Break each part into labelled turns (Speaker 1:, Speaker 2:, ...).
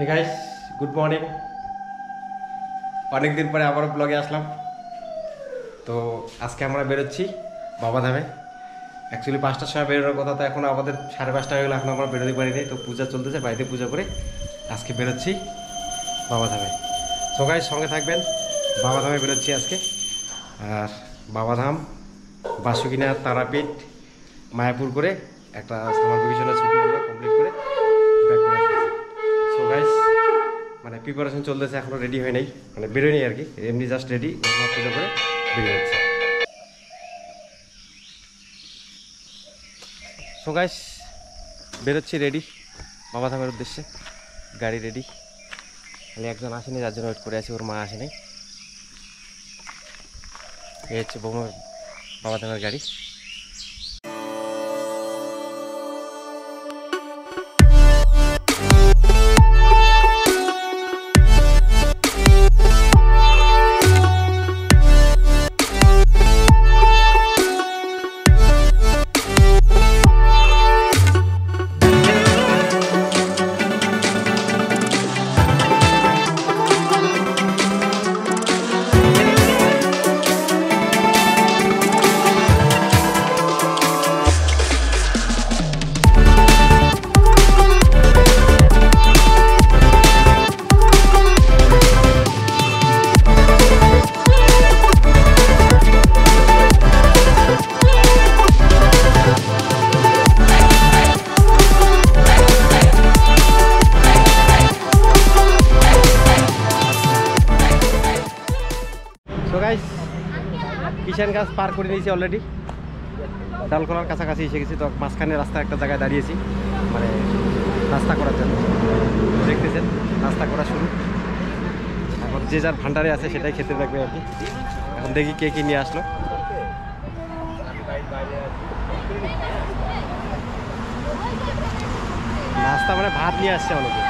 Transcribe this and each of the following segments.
Speaker 1: Hey guys good morning. অনেক দিন পরে আবার ব্লগে আসলাম। তো আজকে আমরা বেরোচ্ছি বাবাধামে। অ্যাকচুয়ালি 5টার সময় বেরোনোর কথা, তো এখন আমাদের 5:30 হয়ে গেল, এখন আমরা বেরোতে পারিনি। তো পূজা চলতেছে, বাড়িতে পূজা করে আজকে বেরোচ্ছি বাবাধামে। সো গাইস সঙ্গে থাকবেন, বাবাধামে বেরোচ্ছি আজকে। আর বাবাধাম, বাসুকিনাথ, তারাপীঠ, মায়াপুর করে একটা সামার ভ্যাকেশনের ছুটি আমরা কমপ্লিট করে ব্যাক করে আসছি। সো গাইস মানে প্রিপারেশন চলতেছে, এখনও রেডি হয় নাই, মানে বেরোয়নি আর কি, এমনি জাস্ট রেডি, পুজো করে বেরিয়ে যাচ্ছে। সো গাইস বেরোচ্ছি রেডি বাবাধামের উদ্দেশ্যে, গাড়ি রেডি। খালি একজন আসেনি, যার জন্য ওয়েট করে আছি, ওর মা আসেনি। এই হচ্ছে বাবাধামের গাড়ি। কিষান গাছ পার করে নিয়েছি অলরেডি, ডালখোলার কাছাকাছি এসে গেছি। তো মাঝখানে রাস্তা একটা জায়গায় দাঁড়িয়েছি, মানে রাস্তা করার জন্য। দেখতেছেন রাস্তা করা শুরু, এখন যে যার ভান্ডারে আছে সেটাই খেতে থাকবে আর কি। এখন দেখি কে কি নিয়ে আসলো। নাস্তা মানে ভাত নিয়ে আসছে অনেকে।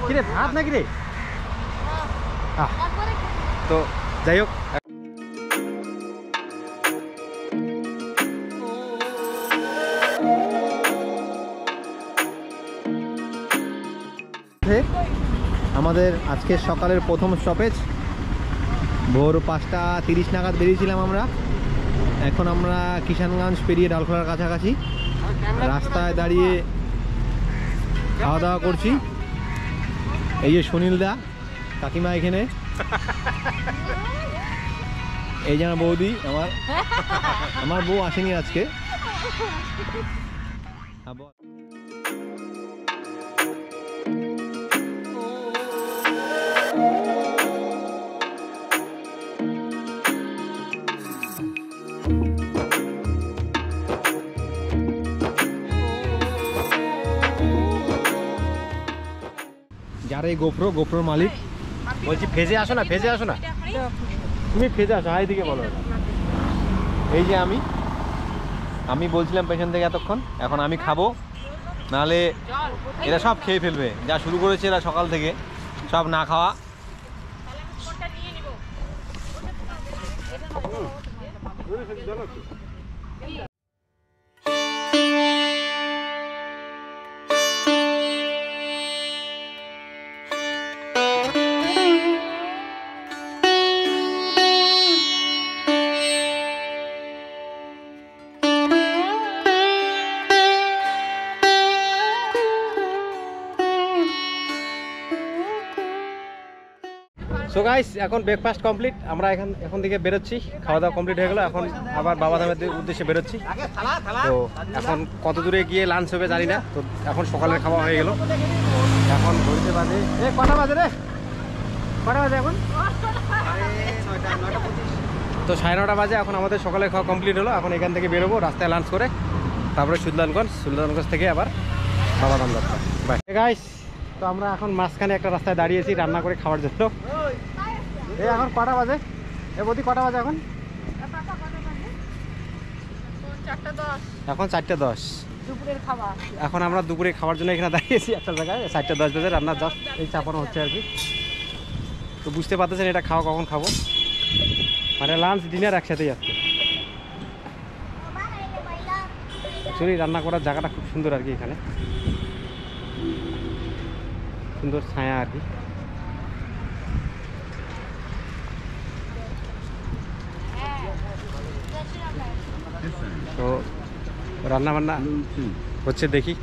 Speaker 1: কিরে ভাত নাকি রে? তো যাই হোক,
Speaker 2: আমাদের আজকের সকালের প্রথম স্টপেজ। ভোর 5:30 নাগাদ বেরিয়েছিলাম আমরা। এখন আমরা কিষানগঞ্জ পেরিয়ে ডালখোলার কাছাকাছি রাস্তায় দাঁড়িয়ে খাওয়া দাওয়া করছি। এই যে সুনীল দা, কাকিমা এখানে, এই যে আমার বৌদি, আমার বউ আসেনি আজকে। যার এই গোপ্রোর মালিক,
Speaker 1: বলছি ভেজে আসো না, ভেজে আসো না, তুমি ভেজে আসো, হাই দিকে বলো।
Speaker 2: এই যে আমি বলছিলাম পেছন থেকে এতক্ষণ, এখন আমি খাবো, নাহলে এরা সব খেয়ে ফেলবে। যা শুরু করেছে এরা সকাল থেকে, সব না খাওয়া।
Speaker 1: সো গাইস এখন ব্রেকফাস্ট কমপ্লিট, আমরা এখন থেকে বেরোচ্ছি। খাওয়া দাওয়া কমপ্লিট হয়ে গেলো, এখন আবার বাবাধামের উদ্দেশ্যে বেরোচ্ছি। তো এখন কত দূরে গিয়ে লাঞ্চ হবে জানি না। তো এখন সকালের খাওয়া হয়ে গেল, এখন ঘড়িতে বাজে কটা বাজে রে, কটা বাজে এখন? তো 9:30 বাজে। এখন আমাদের সকালের খাওয়া কমপ্লিট হলো, এখন এখান থেকে বেরোবো রাস্তায় লাঞ্চ করে, তারপরে সুলতানগঞ্জ থেকে আবার বাবাধাম যাত্রা। Bye guys. তো আমরা এখন মাঝখানে একটা রাস্তায় দাঁড়িয়েছি রান্না করে খাওয়ার জন্য। এই এখন কটা বাজে? এ বৌদি কটা বাজে এখন? এখন 4:10
Speaker 3: দুপুরের খাবার।
Speaker 1: এখন আমরা দুপুরে খাওয়ার জন্য এখানে দাঁড়িয়েছি একটা জায়গায়। 4:10 বাজে রান্না জাস্ট এই চাপানো হচ্ছে আর কি। তো বুঝতে পারতেছেন এটা খাওয়া কখন খাবো, মানে লাঞ্চ ডিনার একসাথেই আসছে। অ্যাকচুয়ালি রান্না করার জায়গাটা খুব সুন্দর আর কি, এখানে সুন্দর ছায়া আর কি। তো রান্না বান্না হচ্ছে দেখি।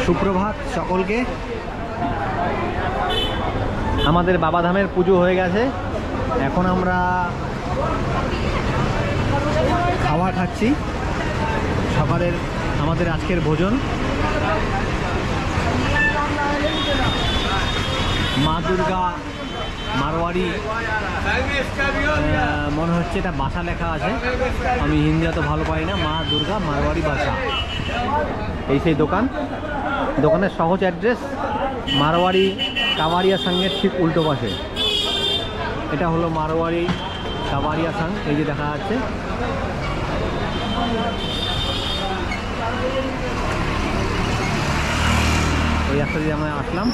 Speaker 2: সুপ্রভাত সকলকে। আমাদের বাবাধামের পুজো হয়ে গেছে, এখন আমরা খাবার খাচ্ছি। সকালের আমাদের আজকের ভোজন মা দুর্গা মারোয়ারি, মনে হচ্ছে এটা ভাষা লেখা আছে, আমি হিন্দি অত ভালো পাই না। মা দুর্গা মারোয়ারি ভাষা, এই সেই দোকান। দোকানের সহজ অ্যাড্রেস মারোয়ারি কাবারিয়া সাংয়ের ঠিক উল্টো পাশে। এটা হলো মারোয়ারি কাবারিয়া সাং, এই যে দেখা যাচ্ছে। এই রাস্তা দিয়ে আমরা আসলাম।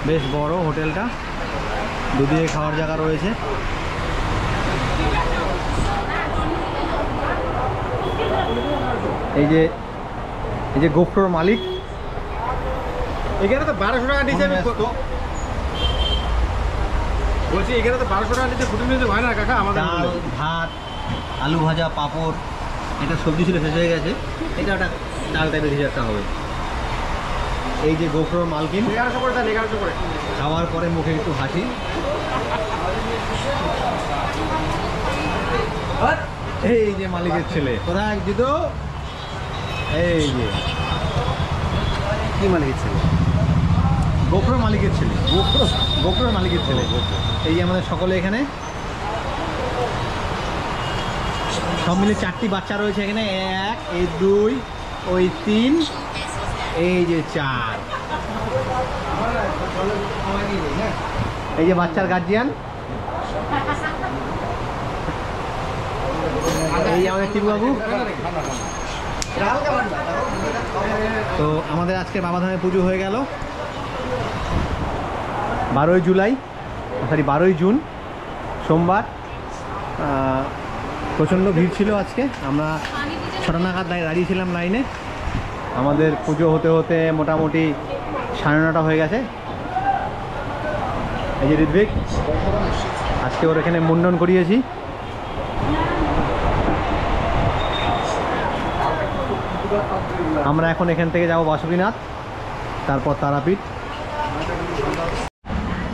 Speaker 2: বেশ বড় হোটেলটা, দুদিকে খাওয়ার জায়গা রয়েছে। এই যে গোফরোর মালিক,
Speaker 1: এখানে তো 1200 টাকা নিচে আমি বলছি, এখানে তো 1200 টাকা নিচে ফুটে নিতে হয় না কাকা। আমাদের
Speaker 2: ডাল ভাত আলু ভাজা পাঁপড়, এটা সবজি ছিল শেষ হয়ে গেছে, এটা একটা ডাল টাইপের কিছু একটা হবে। এই যে গোফরোর মালকিন,
Speaker 1: 1100 করে দেন, 1100 করে।
Speaker 2: খাওয়ার পরে মুখে একটু হাসি। এই যে মালিকের ছেলে, কোথায় দিদো? এই যে
Speaker 1: কি মালিকের ছেলে?
Speaker 2: গোফরোর মালিকের ছেলে, গোফরোর মালিকের ছেলে। এই যে আমাদের সকলে এখানে সব মিলে 4টি বাচ্চা রয়েছে এখানে। 1 এই 2 ওই 3 এই যে 4। এই যে বাচ্চার গার্জিয়ান, এই যে আমাদের টিপু তো আমাদের আজকে বাবাধামে পুজো হয়ে গেল 12ই জুলাই, সরি 12ই জুন, সোমবার। প্রচণ্ড ভিড় ছিল আজকে। আমরা 6টা নাগাদ দাঁড়িয়েছিলাম লাইনে। আমাদের পুজো হতে হতে মোটামুটি 9:30 হয়ে গেছে। এই যে ঋত্বিক, আজকে ওর এখানে মুন্ডন করিয়েছি। আমরা এখন এখান থেকে যাব বাসুকিনাথ, তারপর তারাপীঠ।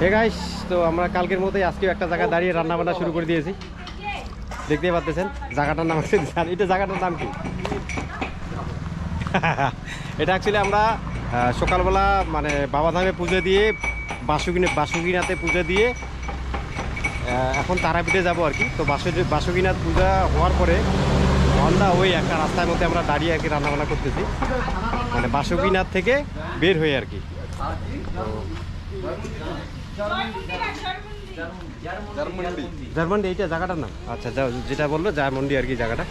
Speaker 1: হে গাইস, তো আমরা কালকের মতোই আজকেও একটা জায়গায় দাঁড়িয়ে রান্না বান্না শুরু করে দিয়েছি। দেখতেই পাচ্ছেন জায়গাটার নাম হচ্ছে, এটা জায়গাটার নাম কি? এটা অ্যাকচুয়ালি আমরা সকালবেলা মানে বাবাধামে পুজো দিয়ে বাসুকিনাথে পুজো দিয়ে এখন তারাপীঠে যাব আর কি। তো বাসুকিনাথ পূজা হওয়ার পরে অন্দা ওই একটা রাস্তার মধ্যে আমরা দাঁড়িয়ে আর কি রান্নাবান্না করতেছি, মানে বাসুকিনাথ থেকে বের হয়ে আর কি। জার্মান্ডি, এইটা জায়গাটার নাম। আচ্ছা, যেটা বললো জার্মান্ডি আর কি জায়গাটা।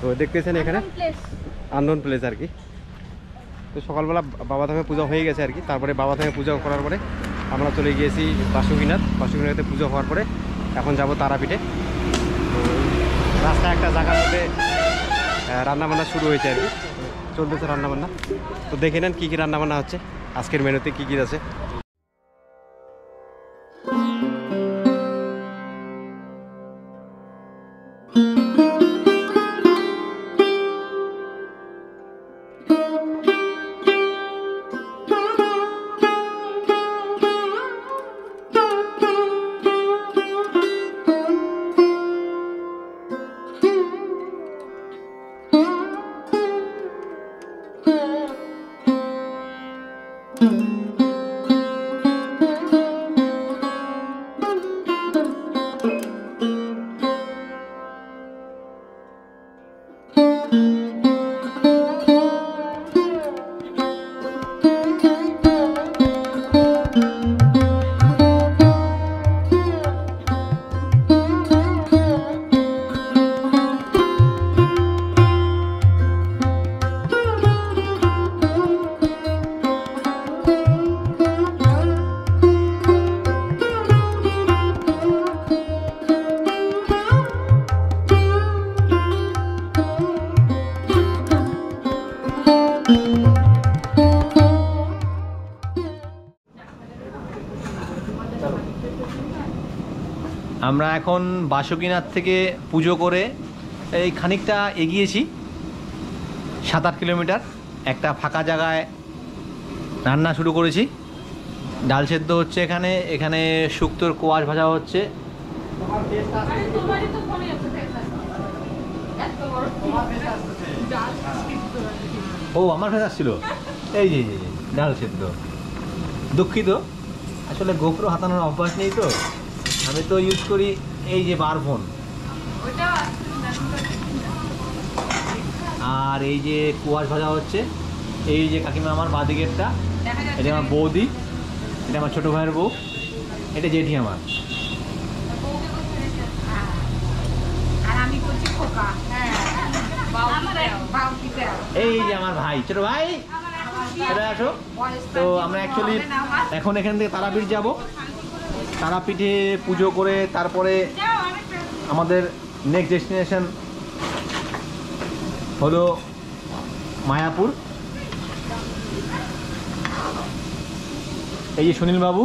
Speaker 1: তো দেখতেছেন এখানে আননোন প্লেস আর কি। তো সকালবেলা বাবাধামে পূজা হয়ে গেছে আর কি। তারপরে বাবাধামে পূজা করার পরে আমরা চলে গিয়েছি বাসুকিনাথে পুজো হওয়ার পরে এখন যাব তারাপীঠে। তো রাস্তায় একটা জায়গার মধ্যে রান্নাবান্না শুরু হয়েছে আর কি, চলতেছে রান্নাবান্না। তো দেখে নেন কী কী রান্নাবান্না হচ্ছে। আজকের মেনুতে কী কী আছে।
Speaker 2: আমরা এখন বাসুকিনাথ থেকে পুজো করে এই খানিকটা এগিয়েছি 7-8 কিলোমিটার। একটা ফাঁকা জায়গায় রান্না শুরু করেছি। ডাল সেদ্ধ হচ্ছে এখানে, এখানে শুক্তোর কোয়াশ ভাজা হচ্ছে। ও আমার কাছে আসছিল, এই যে ডাল সেদ্ধ। দুঃখিত, আসলে গোপ্রো হাতানোর অভ্যাস নেই তো, আমি তো ইউজ করি এই যে বারফোন। আর এই যে কুয়াশ ভাজা হচ্ছে, এই যে কাকিমা আমার বাঁদিকেরটা, এটা আমার বৌদি, এটা আমার ছোটো ভাইয়ের বউ, এটা জেঠি আমার। এই যে আমার ভাই, ছোটো ভাই, এটা আসো। তো আমরা অ্যাকচুয়ালি এখন এখান থেকে তারাপীঠ যাব। তারাপীঠে পুজো করে তারপরে আমাদের নেক্সট ডেস্টিনেশন হলো মায়াপুর। এই যে সুনীল বাবু,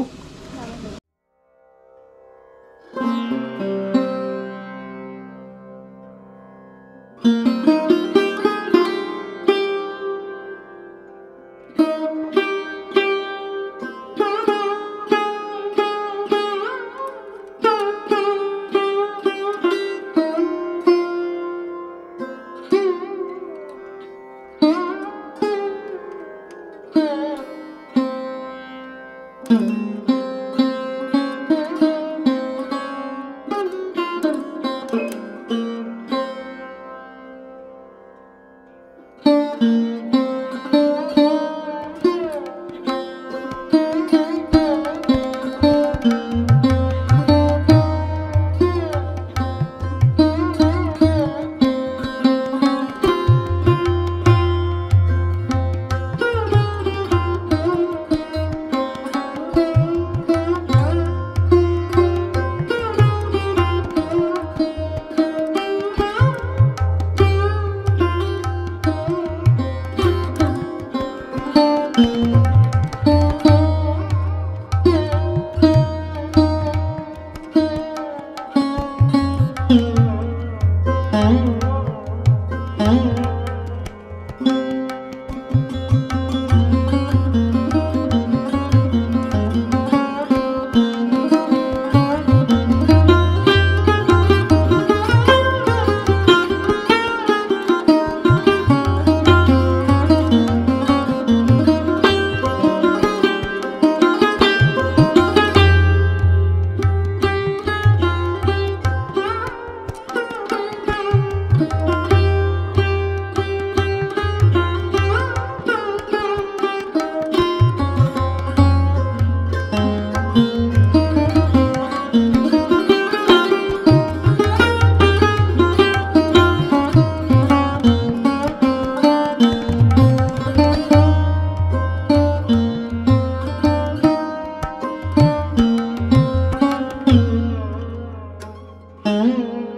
Speaker 3: Mm-hmm.